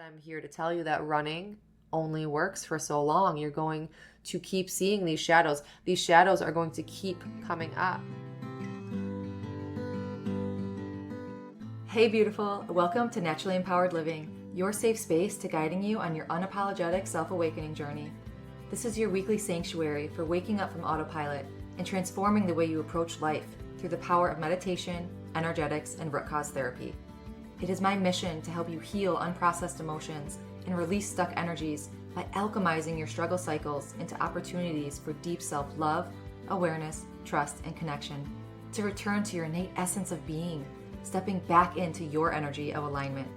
I'm here to tell you that running only works for so long. You're going to keep seeing these shadows. These shadows are going to keep coming up. Hey beautiful, welcome to Naturally Empowered Living, your safe space to guiding you on your unapologetic self-awakening journey. This is your weekly sanctuary for waking up from autopilot and transforming the way you approach life through the power of meditation, energetics, and root cause therapy. It is my mission to help you heal unprocessed emotions and release stuck energies by alchemizing your struggle cycles into opportunities for deep self-love, awareness, trust, and connection, to return to your innate essence of being, stepping back into your energy of alignment.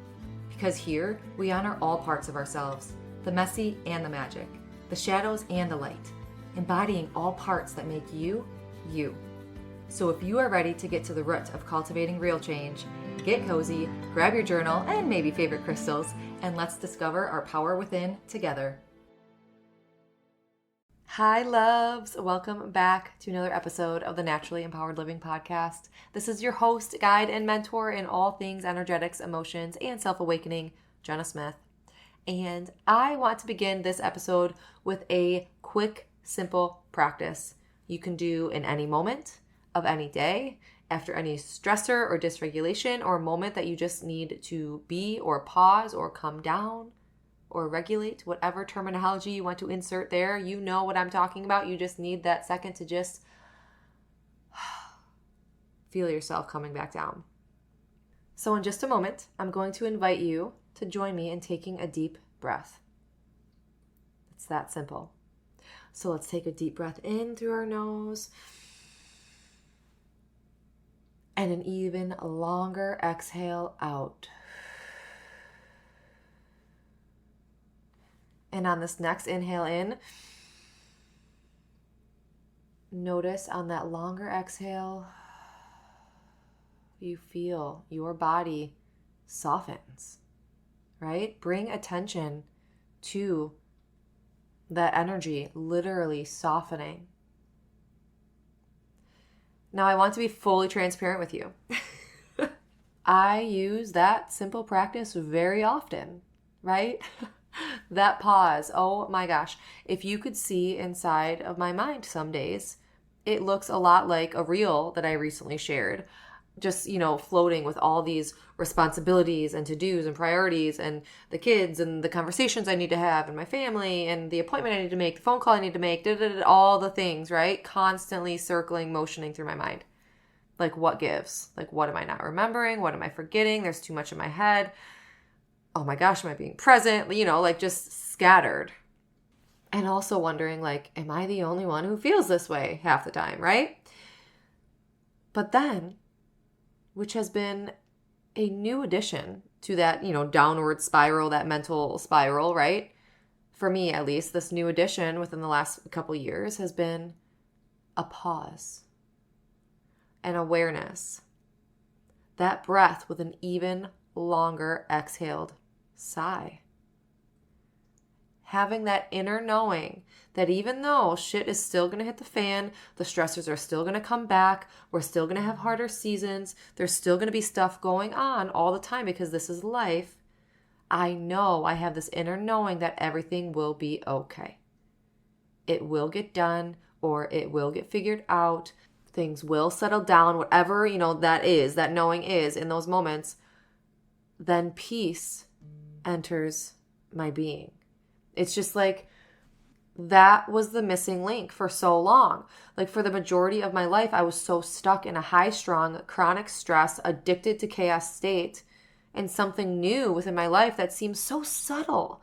Because here, we honor all parts of ourselves, the messy and the magic, the shadows and the light, embodying all parts that make you, you. So if you are ready to get to the root of cultivating real change, get cozy, grab your journal and maybe favorite crystals, and let's discover our power within together. Hi, loves. Welcome back to another episode of the Naturally Empowered Living podcast. This is your host, guide, and mentor in all things energetics, emotions, and self-awakening, Jenna Smith. And I want to begin this episode with a quick, simple practice you can do in any moment of any day, after any stressor or dysregulation or moment that you just need to be or pause or come down or regulate, whatever terminology you want to insert there. You know what I'm talking about. You just need that second to just feel yourself coming back down. So in just a moment, I'm going to invite you to join me in taking a deep breath. It's that simple. So let's take a deep breath in through our nose and an even longer exhale out. And on this next inhale in, notice on that longer exhale, you feel your body softens, right? Bring attention to that energy literally softening. Now, I want to be fully transparent with you. I use that simple practice very often, right? That pause, oh my gosh. If you could see inside of my mind some days, it looks a lot like a reel that I recently shared. Just, floating with all these responsibilities and to-dos and priorities and the kids and the conversations I need to have and my family and the appointment I need to make, the phone call I need to make, all the things, right? Constantly circling, motioning through my mind. Like, what gives? Like, what am I not remembering? What am I forgetting? There's too much in my head. Oh my gosh, am I being present? Just scattered. And also wondering, am I the only one who feels this way half the time, right? But then, which has been a new addition to that, downward spiral, that mental spiral, right? For me, at least, this new addition within the last couple years has been a pause, an awareness, that breath with an even longer exhaled sigh. Having that inner knowing that even though shit is still going to hit the fan, the stressors are still going to come back, we're still going to have harder seasons, there's still going to be stuff going on all the time because this is life, I know I have this inner knowing that everything will be okay. It will get done, or it will get figured out. Things will settle down, whatever, that is, that knowing is in those moments. Then peace enters my being. It's just that was the missing link for so long. For the majority of my life, I was so stuck in a high-strung, chronic stress, addicted to chaos state, and something new within my life that seems so subtle,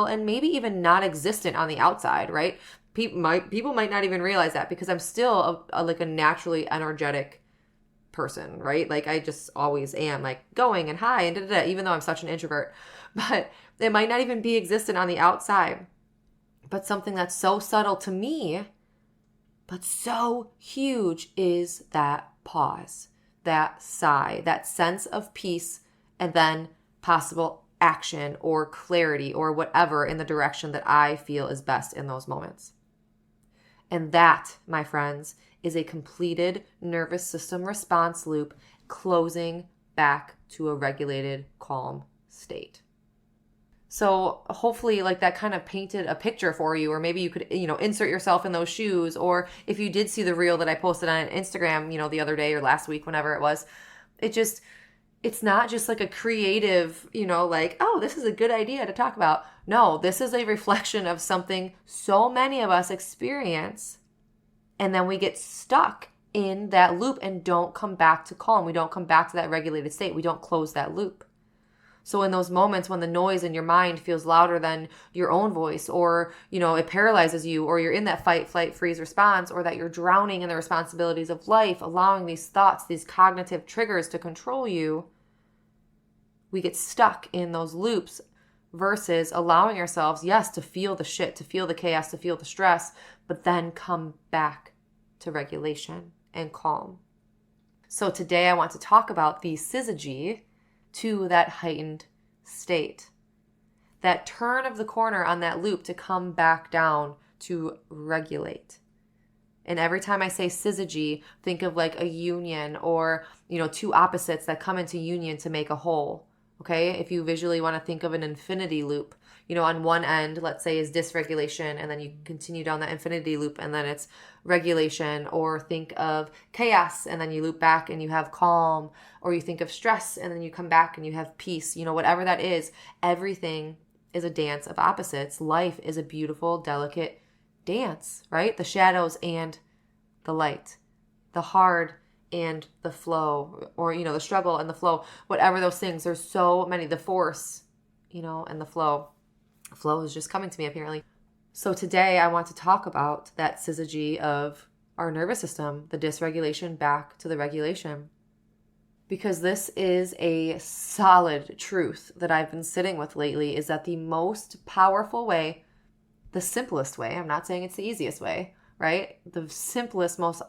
and maybe even non-existent on the outside, right? People might not even realize that because I'm still a naturally energetic person, right? I just always am going and high and even though I'm such an introvert, but it might not even be existent on the outside. But something that's so subtle to me, but so huge, is that pause, that sigh, that sense of peace, and then possible action or clarity or whatever in the direction that I feel is best in those moments. And that, my friends, is a completed nervous system response loop closing back to a regulated, calm state. So hopefully like that kind of painted a picture for you, or maybe you could, insert yourself in those shoes. Or if you did see the reel that I posted on Instagram, the other day or last week, whenever it was, it's not just like a creative, like, oh, this is a good idea to talk about. No, this is a reflection of something so many of us experience. And then we get stuck in that loop and don't come back to calm. We don't come back to that regulated state. We don't close that loop. So in those moments when the noise in your mind feels louder than your own voice, or, it paralyzes you, or you're in that fight, flight, freeze response, or that you're drowning in the responsibilities of life, allowing these thoughts, these cognitive triggers to control you, we get stuck in those loops versus allowing ourselves, yes, to feel the shit, to feel the chaos, to feel the stress, but then come back to regulation and calm. So today I want to talk about the syzygy to that heightened state. That turn of the corner on that loop to come back down to regulate. And every time I say syzygy, think of like a union, or, two opposites that come into union to make a whole. Okay? If you visually want to think of an infinity loop, on one end, let's say, is dysregulation, and then you continue down that infinity loop, and then it's regulation. Or think of chaos, and then you loop back and you have calm. Or you think of stress, and then you come back and you have peace. Whatever that is, everything is a dance of opposites. Life is a beautiful, delicate dance, right? The shadows and the light, the hard and the flow, or, the struggle and the flow, whatever those things. There's so many, the force, and the flow. Flow is just coming to me apparently. So today I want to talk about that syzygy of our nervous system, the dysregulation back to the regulation. Because this is a solid truth that I've been sitting with lately, is that the most powerful way, the simplest way, I'm not saying it's the easiest way, right? The simplest, most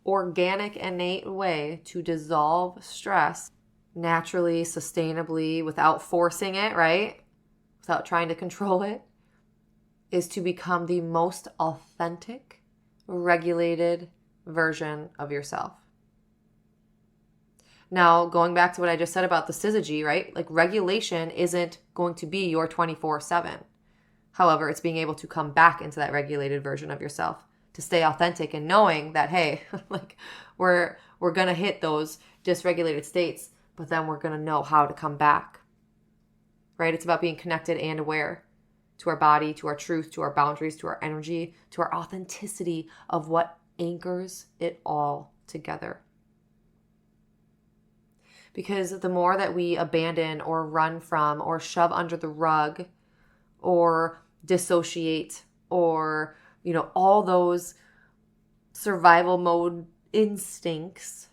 organic, innate way to dissolve stress naturally, sustainably, without forcing it, right? Without trying to control it, is to become the most authentic, regulated version of yourself. Now, going back to what I just said about the syzygy, right? Like, regulation isn't going to be your 24/7. However, it's being able to come back into that regulated version of yourself, to stay authentic and knowing that, hey, like we're going to hit those dysregulated states, but then we're going to know how to come back. Right? It's about being connected and aware to our body, to our truth, to our boundaries, to our energy, to our authenticity of what anchors it all together. Because the more that we abandon or run from or shove under the rug or dissociate or, all those survival mode instincts,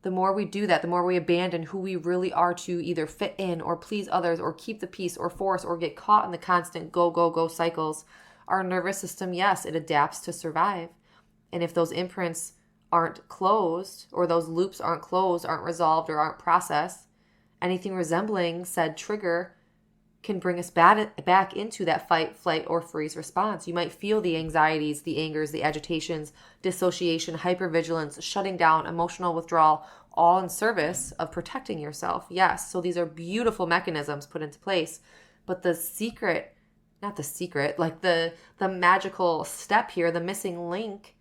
the more we do that, the more we abandon who we really are to either fit in or please others or keep the peace or force or get caught in the constant go, go, go cycles. Our nervous system, yes, it adapts to survive. And if those imprints aren't closed, or those loops aren't closed, aren't resolved, or aren't processed, anything resembling said trigger can bring us back into that fight, flight, or freeze response. You might feel the anxieties, the angers, the agitations, dissociation, hypervigilance, shutting down, emotional withdrawal, all in service of protecting yourself. Yes, so these are beautiful mechanisms put into place. But the secret, not the secret, like the magical step here, the missing link,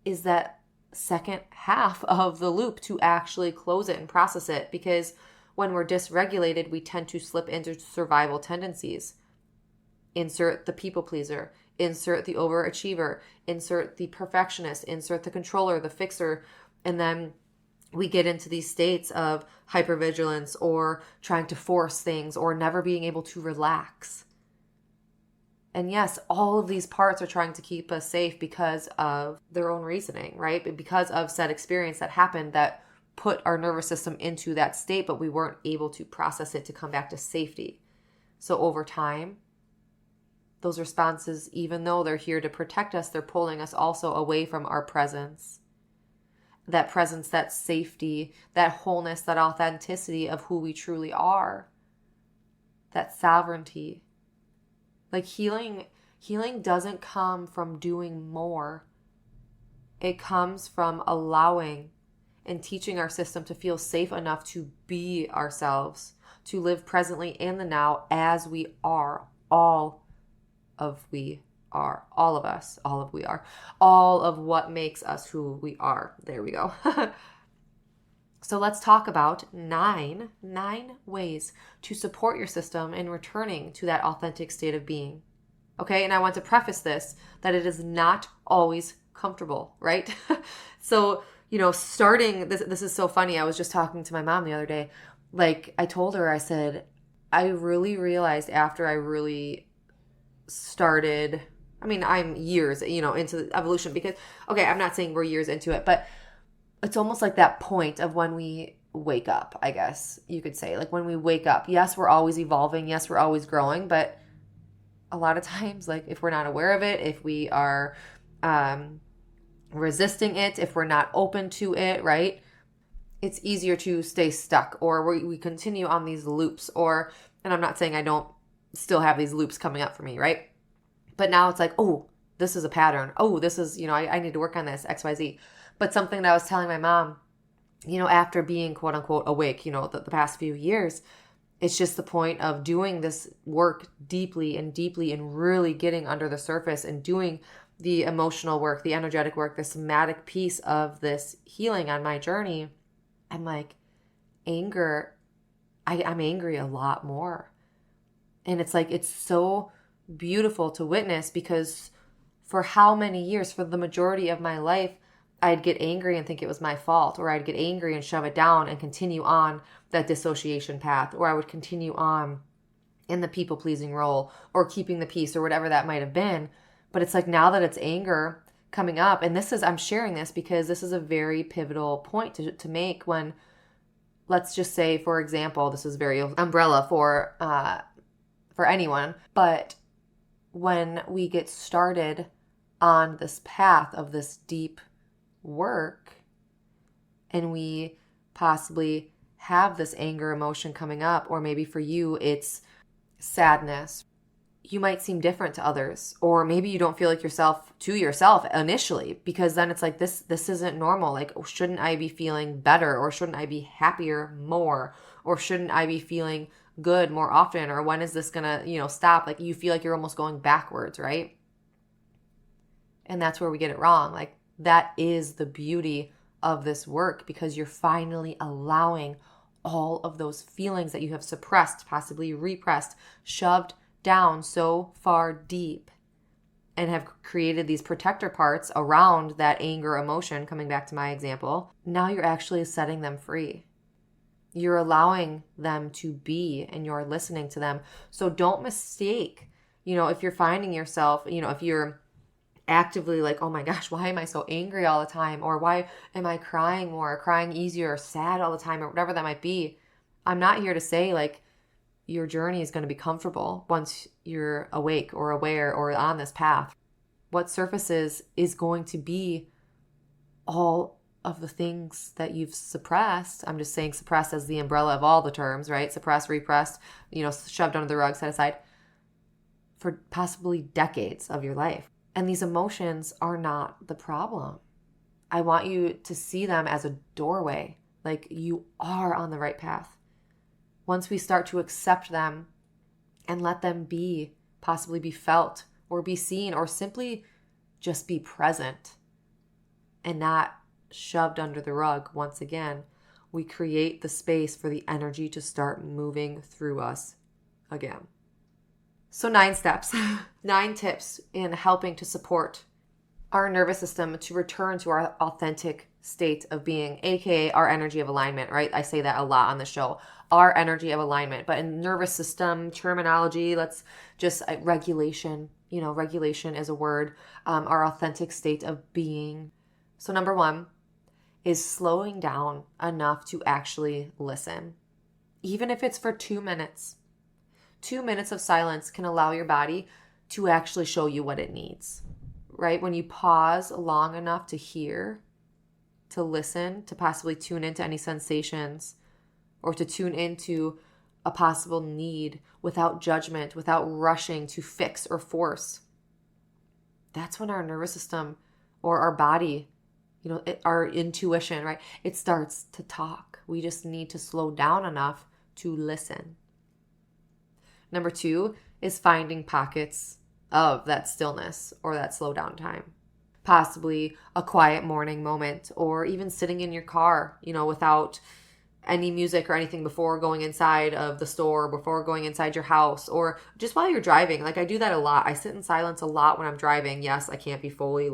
is that second half of the loop to actually close it and process it. Because when we're dysregulated, we tend to slip into survival tendencies. Insert the people pleaser, insert the overachiever, insert the perfectionist, insert the controller, the fixer, and then we get into these states of hypervigilance or trying to force things or never being able to relax. And yes, all of these parts are trying to keep us safe because of their own reasoning, right? But because of said experience that happened that put our nervous system into that state, but we weren't able to process it to come back to safety. So over time, those responses, even though they're here to protect us, they're pulling us also away from our presence. That presence, that safety, that wholeness, that authenticity of who we truly are. That sovereignty. Like healing doesn't come from doing more. It comes from allowing and teaching our system to feel safe enough to be ourselves, to live presently in the now as we are. All of we are. All of us. All of we are. All of what makes us who we are. There we go. So let's talk about nine ways to support your system in returning to that authentic state of being. Okay, and I want to preface this that it is not always comfortable, right? So, starting this is so funny. I was just talking to my mom the other day. Like, I told her, I said, I really realized after I really started, I'm years, into the evolution because, okay, I'm not saying we're years into it, but it's almost like that point of when we wake up, I guess you could say. Like when we wake up, yes, we're always evolving. Yes, we're always growing. But a lot of times, like if we're not aware of it, if we are resisting it, if we're not open to it, right? It's easier to stay stuck, or we continue on these loops, and I'm not saying I don't still have these loops coming up for me, right? But now it's like, oh, this is a pattern. Oh, this is, I need to work on this, XYZ. But something that I was telling my mom, after being quote unquote awake, the past few years, it's just the point of doing this work deeply and really getting under the surface and doing the emotional work, the energetic work, the somatic piece of this healing on my journey. I'm like, anger, I'm angry a lot more. And it's like, it's so beautiful to witness because for how many years, for the majority of my life, I'd get angry and think it was my fault, or I'd get angry and shove it down and continue on that dissociation path, or I would continue on in the people-pleasing role or keeping the peace or whatever that might have been. But it's like now that it's anger coming up, and I'm sharing this because this is a very pivotal point to make when, let's just say, for example, this is very umbrella for anyone, but when we get started on this path of this deep work and we possibly have this anger emotion coming up, or maybe for you it's sadness, you might seem different to others, or maybe you don't feel like yourself initially, because then it's like this isn't normal. Like, shouldn't I be feeling better, or shouldn't I be happier more, or shouldn't I be feeling good more often, or when is this gonna stop? Like, you feel like you're almost going backwards, right? And that's where we get it wrong. Like, that is the beauty of this work, because you're finally allowing all of those feelings that you have suppressed, possibly repressed, shoved down so far deep, and have created these protector parts around that anger emotion, coming back to my example. Now you're actually setting them free. You're allowing them to be, and you're listening to them. So don't mistake, if you're finding yourself, if you're actively like, oh my gosh, why am I so angry all the time? Or why am I crying more, or crying easier, or sad all the time, or whatever that might be. I'm not here to say like your journey is going to be comfortable once you're awake or aware or on this path. What surfaces is going to be all of the things that you've suppressed. I'm just saying suppressed as the umbrella of all the terms, right? Suppressed, repressed, shoved under the rug, set aside for possibly decades of your life. And these emotions are not the problem. I want you to see them as a doorway, like you are on the right path. Once we start to accept them and let them be, possibly be felt or be seen, or simply just be present and not shoved under the rug once again, we create the space for the energy to start moving through us again. So 9 steps, 9 tips in helping to support our nervous system to return to our authentic state of being, aka our energy of alignment, right? I say that a lot on the show, our energy of alignment. But in nervous system terminology, let's just regulation, regulation is a word, our authentic state of being. So number 1 is slowing down enough to actually listen, even if it's for 2 minutes. 2 minutes of silence can allow your body to actually show you what it needs, right? When you pause long enough to hear, to listen, to possibly tune into any sensations, or to tune into a possible need without judgment, without rushing to fix or force, that's when our nervous system or our body, our intuition, right? It starts to talk. We just need to slow down enough to listen. Number 2 is finding pockets of that stillness or that slow down time. Possibly a quiet morning moment, or even sitting in your car, without any music or anything before going inside of the store, before going inside your house, or just while you're driving. Like, I do that a lot. I sit in silence a lot when I'm driving. Yes, I can't be fully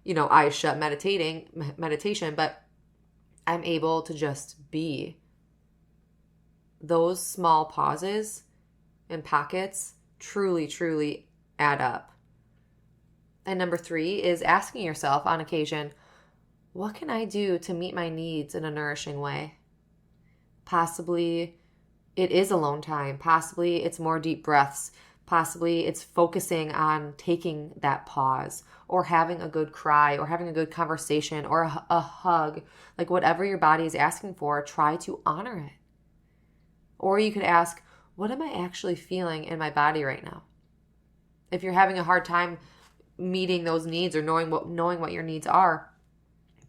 eyes shut meditation, but I'm able to just be. Those small pauses and pockets truly, truly add up. And number 3 is asking yourself on occasion, what can I do to meet my needs in a nourishing way? Possibly it is alone time. Possibly it's more deep breaths. Possibly it's focusing on taking that pause, or having a good cry, or having a good conversation, or a hug. Like, whatever your body is asking for, try to honor it. Or you could ask, what am I actually feeling in my body right now? If you're having a hard time meeting those needs, or knowing what your needs are,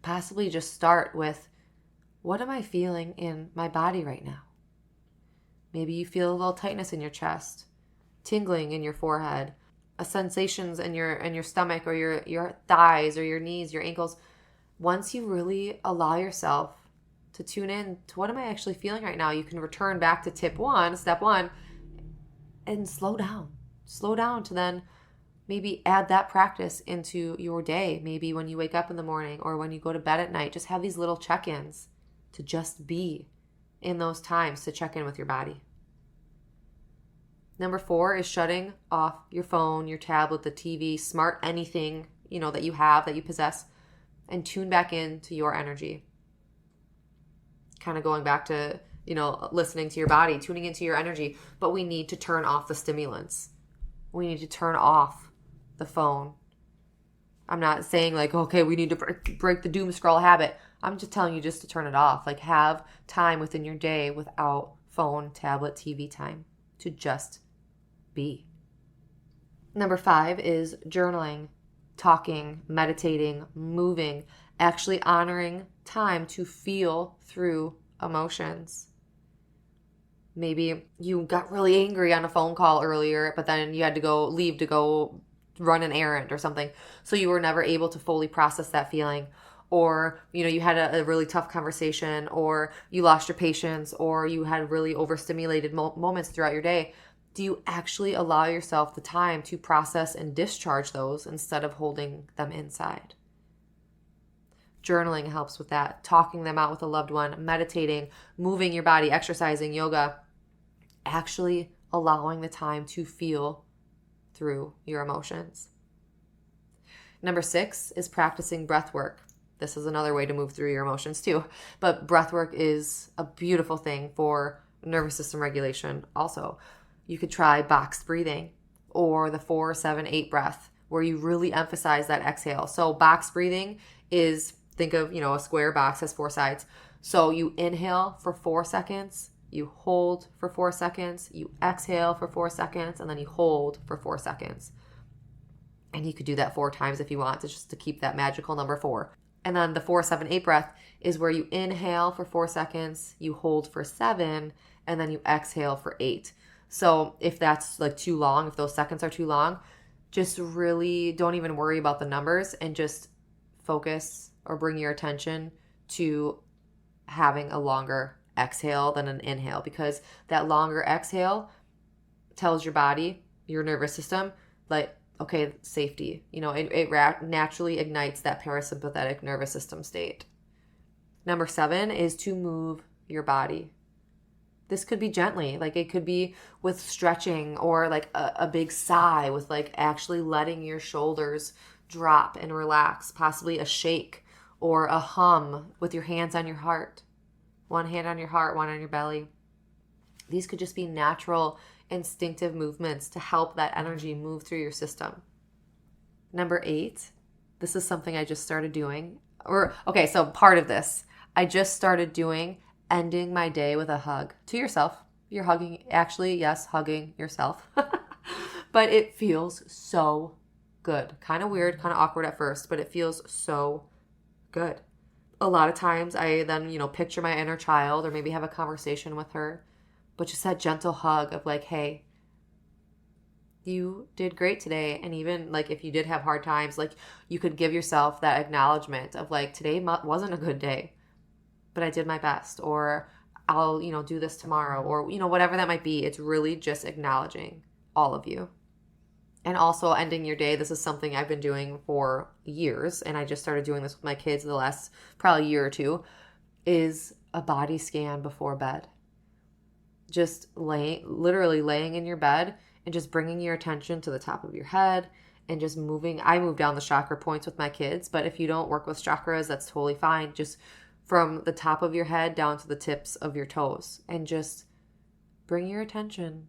possibly just start with, what am I feeling in my body right now? Maybe you feel a little tightness in your chest, tingling in your forehead, sensations in your stomach, or your thighs, or your knees, your ankles. Once you really allow yourself to tune in to what am I actually feeling right now, you can return back to step one, and slow down. Slow down to then maybe add that practice into your day. Maybe when you wake up in the morning, or when you go to bed at night, just have these little check-ins to just be in those times to check in with your body. Number 4 is shutting off your phone, your tablet, the TV, smart anything, that you have, that you possess, and tune back into your energy. Kind of going back to, listening to your body, tuning into your energy. But we need to turn off the stimulants. We need to turn off the phone. I'm not saying okay, we need to break the doom scroll habit. I'm just telling you just to turn it off. Have time within your day without phone, tablet, TV time to just be. Number 5 is journaling, talking, meditating, moving, actually honoring time to feel through emotions. Maybe you got really angry on a phone call earlier, but then you had to leave to go run an errand or something. So you were never able to fully process that feeling. Or, you had a really tough conversation, or you lost your patience, or you had really overstimulated moments throughout your day. Do you actually allow yourself the time to process and discharge those instead of holding them inside? Journaling helps with that. Talking them out with a loved one, meditating, moving your body, exercising, yoga. Actually allowing the time to feel through your emotions. Number 6 is practicing breath work. This is another way to move through your emotions too. But breath work is a beautiful thing for nervous system regulation also. You could try box breathing, or the 4-7-8 breath, where you really emphasize that exhale. So box breathing is, think of, a square box has 4 sides. So you inhale for 4 seconds, you hold for 4 seconds, you exhale for 4 seconds, and then you hold for 4 seconds. And you could do that 4 times if you want, just to keep that magical number 4. And then the 4-7-8 breath is where you inhale for 4 seconds, you hold for 7, and then you exhale for 8. So if that's too long, if those seconds are too long, just really don't even worry about the numbers, and just focus or bring your attention to having a longer exhale than an inhale, because that longer exhale tells your body, your nervous system, okay, safety. It naturally ignites that parasympathetic nervous system state. Number 7 is to move your body. This could be gently, it could be with stretching, or a big sigh, with actually letting your shoulders drop and relax, possibly a shake or a hum with your hands on your heart. One hand on your heart, one on your belly. These could just be natural, instinctive movements to help that energy move through your system. Number 8, this is something I just started doing. So part of this, I just started doing ending my day with a hug to yourself. You're hugging, actually, yes, hugging yourself. But it feels so good. Kind of weird, kind of awkward at first, but it feels so good. A lot of times I then, picture my inner child, or maybe have a conversation with her. but just that gentle hug of like, hey, you did great today. And even like if you did have hard times, like you could give yourself that acknowledgement of like, today wasn't a good day, but I did my best, or I'll, do this tomorrow, or, whatever that might be. It's really just acknowledging all of you. And also ending your day. This is something I've been doing for years, and I just started doing this with my kids the last probably year or two, is a body scan before bed. Just literally laying in your bed and just bringing your attention to the top of your head and just moving. I move down the chakra points with my kids, but if you don't work with chakras, that's totally fine. Just from the top of your head down to the tips of your toes, and just bring your attention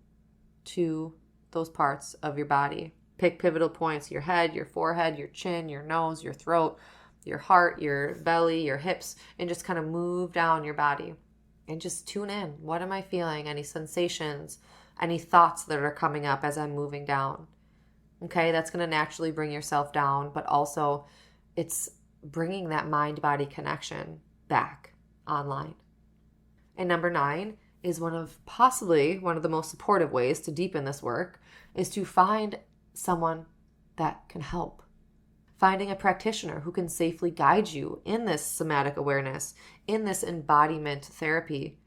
to those parts of your body. Pick pivotal points: your head, your forehead, your chin, your nose, your throat, your heart, your belly, your hips, and just kind of move down your body and just tune in. What am I feeling? Any sensations, any thoughts that are coming up as I'm moving down? Okay, that's going to naturally bring yourself down, but also it's bringing that mind-body connection back online. And number 9 is possibly one of the most supportive ways to deepen this work is to find someone that can help. Finding a practitioner who can safely guide you in this somatic awareness, in this embodiment therapy.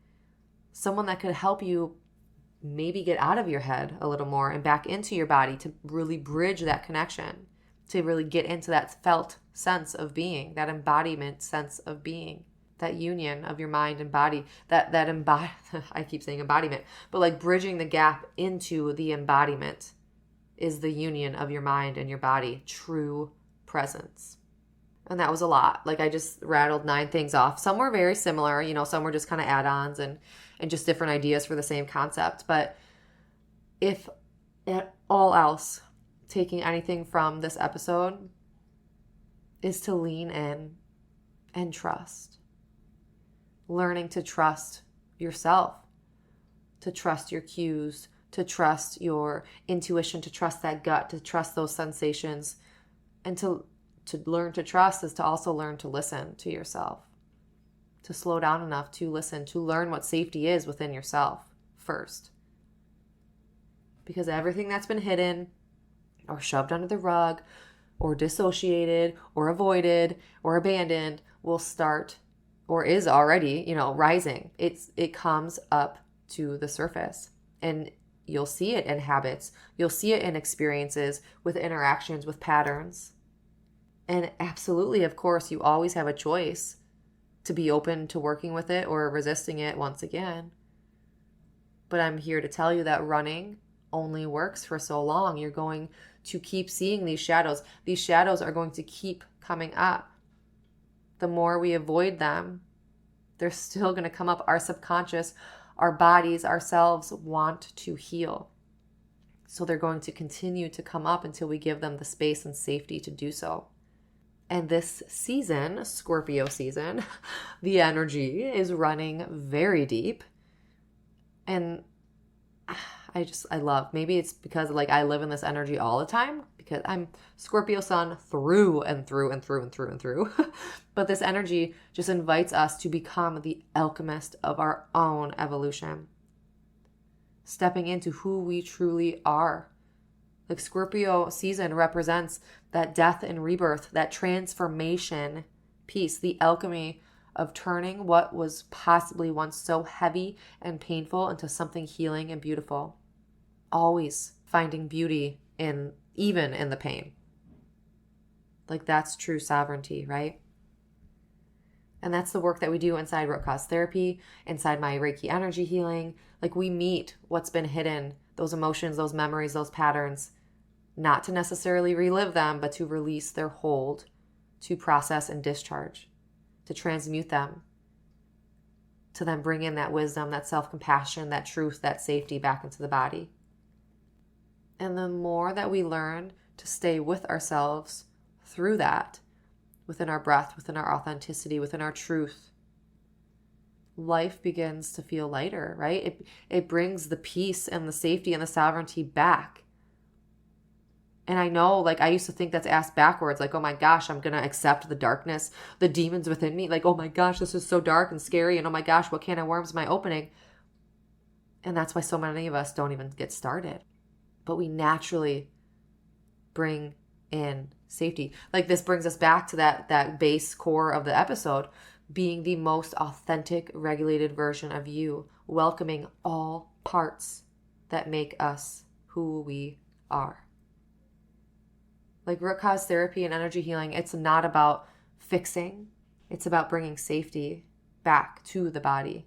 Someone that could help you maybe get out of your head a little more and back into your body to really bridge that connection, to really get into that felt sense of being, that embodiment sense of being. That union of your mind and body, that I keep saying embodiment, but like bridging the gap into the embodiment is the union of your mind and your body, true presence. And that was a lot. Like I just rattled 9 things off. Some were very similar, some were just kind of add-ons and just different ideas for the same concept. But if at all else, taking anything from this episode is to lean in and trust. Learning to trust yourself, to trust your cues, to trust your intuition, to trust that gut, to trust those sensations. And to learn to trust is to also learn to listen to yourself, to slow down enough to listen, to learn what safety is within yourself first. Because everything that's been hidden or shoved under the rug or dissociated or avoided or abandoned will start or is already, rising. It comes up to the surface, and you'll see it in habits. You'll see it in experiences, with interactions, with patterns. And absolutely, of course, you always have a choice to be open to working with it or resisting it once again. But I'm here to tell you that running only works for so long. You're going to keep seeing these shadows. These shadows are going to keep coming up. The more we avoid them, they're still going to come up. Our subconscious, our bodies, ourselves want to heal. So they're going to continue to come up until we give them the space and safety to do so. And this season, Scorpio season, the energy is running very deep. And I love, maybe it's because like I live in this energy all the time because I'm Scorpio sun through and through and through and through and through. But this energy just invites us to become the alchemist of our own evolution. Stepping into who we truly are. Like Scorpio season represents that death and rebirth, that transformation piece, the alchemy of turning what was possibly once so heavy and painful into something healing and beautiful. Always finding beauty even in the pain. Like that's true sovereignty, right? And that's the work that we do inside root cause therapy, inside my Reiki energy healing. Like we meet what's been hidden, those emotions, those memories, those patterns, not to necessarily relive them, but to release their hold, to process and discharge, to transmute them, to then bring in that wisdom, that self-compassion, that truth, that safety back into the body. And the more that we learn to stay with ourselves through that, within our breath, within our authenticity, within our truth, life begins to feel lighter, right? It brings the peace and the safety and the sovereignty back. And I know, like, I used to think that's asked backwards, like, oh my gosh, I'm going to accept the darkness, the demons within me. Like, oh my gosh, this is so dark and scary. And oh my gosh, what can of worms am I opening? And that's why so many of us don't even get started. But we naturally bring in safety. Like, this brings us back to that base core of the episode, being the most authentic, regulated version of you, welcoming all parts that make us who we are. Like root cause therapy and energy healing, it's not about fixing. It's about bringing safety back to the body,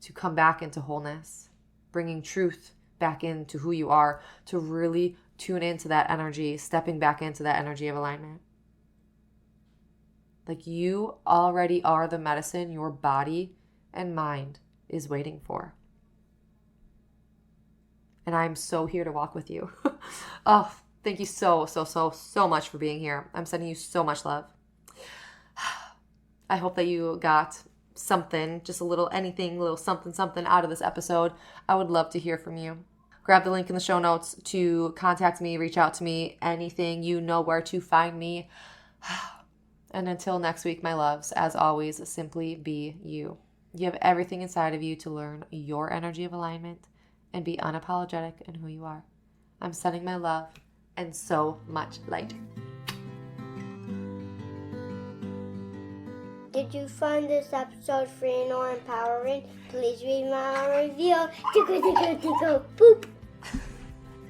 to come back into wholeness, bringing truth back into who you are, to really tune into that energy, stepping back into that energy of alignment. Like, you already are the medicine your body and mind is waiting for. And I'm so here to walk with you. Oh, thank you so much for being here. I'm sending you so much love. I hope that you got something, just a little anything, little something out of this episode. I would love to hear from you. Grab the link in the show notes to contact me, reach out to me, anything. You know where to find me. And until next week, my loves, as always, simply be you. You have everything inside of you to learn your energy of alignment and be unapologetic in who you are. I'm sending my love and so much light. Did you find this episode free or empowering? Please read my review. Tickle, boop.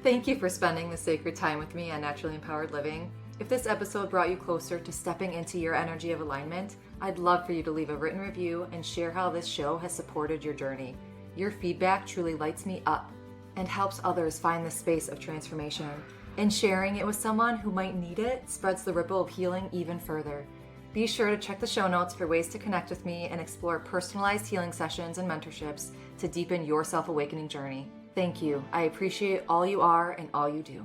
Thank you for spending the sacred time with me on Naturally Empowered Living. If this episode brought you closer to stepping into your energy of alignment, I'd love for you to leave a written review and share how this show has supported your journey. Your feedback truly lights me up and helps others find the space of transformation. And sharing it with someone who might need it spreads the ripple of healing even further. Be sure to check the show notes for ways to connect with me and explore personalized healing sessions and mentorships to deepen your self-awakening journey. Thank you. I appreciate all you are and all you do.